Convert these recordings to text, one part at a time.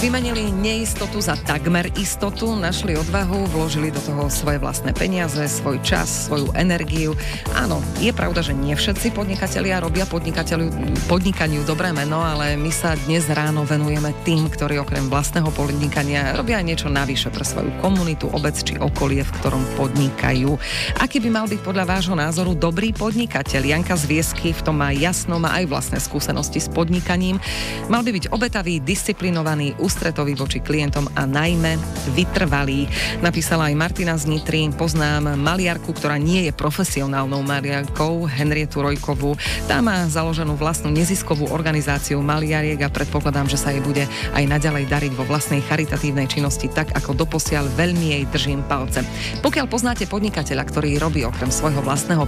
Vymenili neistotu za takmer istotu, našli odvahu, vložili do toho svoje vlastné peniaze, svoj čas, svoju energiu. Áno, je pravda, že nie všetci podnikatelia robia podnikaniu dobré meno, ale my sa dnes ráno venujeme tým, ktorí okrem vlastného podnikania robia aj niečo navyše pre svoju komunitu, obec či okolie, v ktorom podnikajú. Aký by mal byť podľa vášho názoru dobrý podnikateľ? Janka z Viesky v tom má jasno, má aj vlastné skúsenosti s podnikaním. Mal by byť obetavý, disciplinovaný, ústretový voči klientom a najmä vytrvalý. Napísala aj Martina z Nitry. Poznám maliarku, ktorá nie je profesionálnou maliarkou, Henrietu Rojkovú. Tá má založenú vlastnú neziskovú organizáciu maliariek a predpokladám, že sa jej bude aj naďalej dariť vo vlastnej charitatívnej činnosti tak, ako doposiaľ. Veľmi jej držím palce. Pokiaľ poznáte podnikateľa, ktorý robí okrem svojho vlastného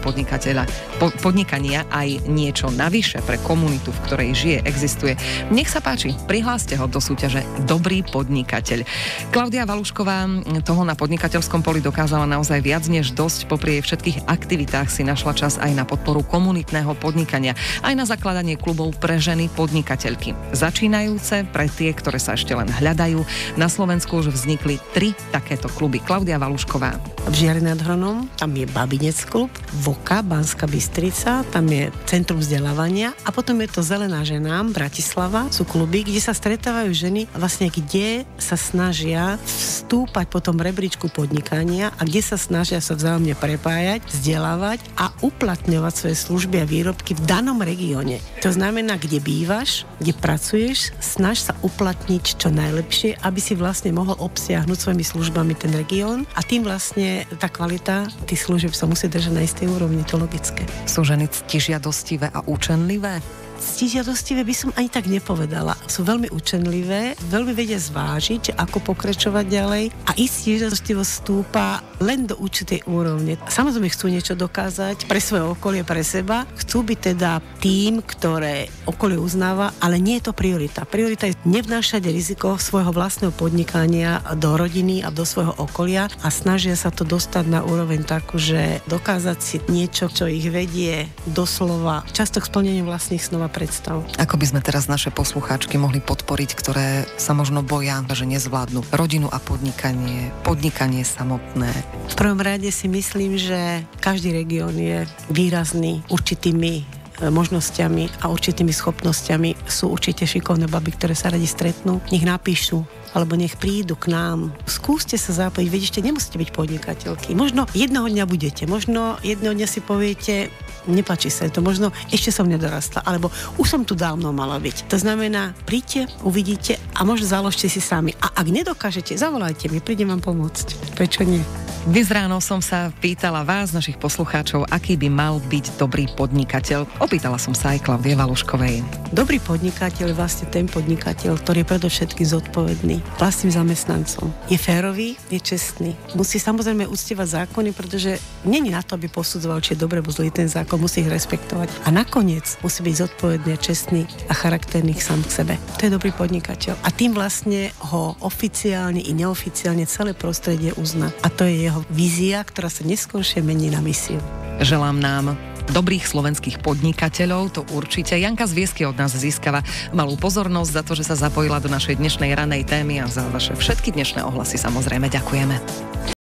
podnikania aj niečo navyše pre komunitu, v ktorej žije, existuje, nech sa páči, prihláste ho do súťaže Dobrý podnikateľ. Klaudia Valušková toho na podnikateľskom poli dokázala naozaj viac než dosť. Popri jej všetkých aktivitách si našla čas aj na podporu komunitného podnikania, aj na zakladanie klubov pre ženy podnikateľky. Začínajúce, pre tie, ktoré sa ešte len hľadajú. Na Slovensku už vznikli 3 takéto kluby. Klaudia Valušková. V Žiari nad Hronom, tam je Babinec klub, Voka, Banská Bystrica, tam je Centrum vzdelávania a potom je to Zelená ženám, Bratislava, sú kluby, kde sa stretávajú ženy, vlastne kde sa snažia vstúpať po tom rebríčku podnikania a kde sa snažia sa vzájomne prepájať, vzdelávať a uplatňovať svoje služby a výrobky v danom regióne. To znamená, kde bývaš, kde pracuješ, snaž sa uplatniť čo najlepšie, aby si vlastne mohol obsiahnuť svojimi službami ten región a tým vlastne tá kvalita tých služieb sa musí držať na istej úrovni, to logické. Sú ženy ctižiadostivé a účenlivé? Ctižiadostivé by som ani tak nepovedala. Sú veľmi učenlivé, veľmi vedia zvážiť, ako pokračovať ďalej a ich ctižiadostivosť stúpa len do určitej úrovne. Samozrejme chcú niečo dokázať pre svoje okolie, pre seba. Chcú byť teda tým, ktoré okolie uznáva, ale nie je to priorita. Priorita je nevnášať riziko svojho vlastného podnikania do rodiny a do svojho okolia a snažia sa to dostať na úroveň takú, že dokázať si niečo, čo ich vedie doslova často k splneniu vlastných snov a predstav. Ako by sme teraz naše poslucháčky mohli podporiť, ktoré sa možno boja, že nezvládnu rodinu a podnikanie samotné? V prvom rade si myslím, že každý región je výrazný určitými možnosťami a určitými schopnosťami. Sú určite šikovné baby, ktoré sa radi stretnú, nech napíšu alebo nech prídu k nám. Skúste sa zapojiť, veď ešte nemusíte byť podnikateľky. Možno jedného dňa budete, možno jedného dňa si poviete, nepáči sa to, možno ešte som nedorastla, alebo už som tu dávno mala byť. To znamená, príďte, uvidíte a možno založte si sami. A ak nedokážete, zavolajte mi, prídem vám pomôcť. Prečo nie? Dnes ráno som sa pýtala vás, našich poslucháčov, aký by mal byť dobrý podnikateľ. Opýtala som sa aj Klaudie Valuškovej. Dobrý podnikateľ je vlastne ten podnikateľ, ktorý je predovšetkým zodpovedný vlastným zamestnancom. Je férový, je čestný. Musí samozrejme uctievať zákony, pretože není na to, aby posudzoval, či je dobre alebo zlý ten zákon, musí ich rešpektovať. A nakoniec musí byť zodpovedný, čestný a charakterný sám k sebe. To je dobrý podnikateľ. A tým vlastne ho oficiálne i neoficiálne celé prostredie uzná. A to je jeho vízia, ktorá sa neskôršie mení na misiu. Želám nám dobrých slovenských podnikateľov, to určite. Janka z Viesky od nás získava malú pozornosť za to, že sa zapojila do našej dnešnej ranej témy a za vaše všetky dnešné ohlasy samozrejme ďakujeme.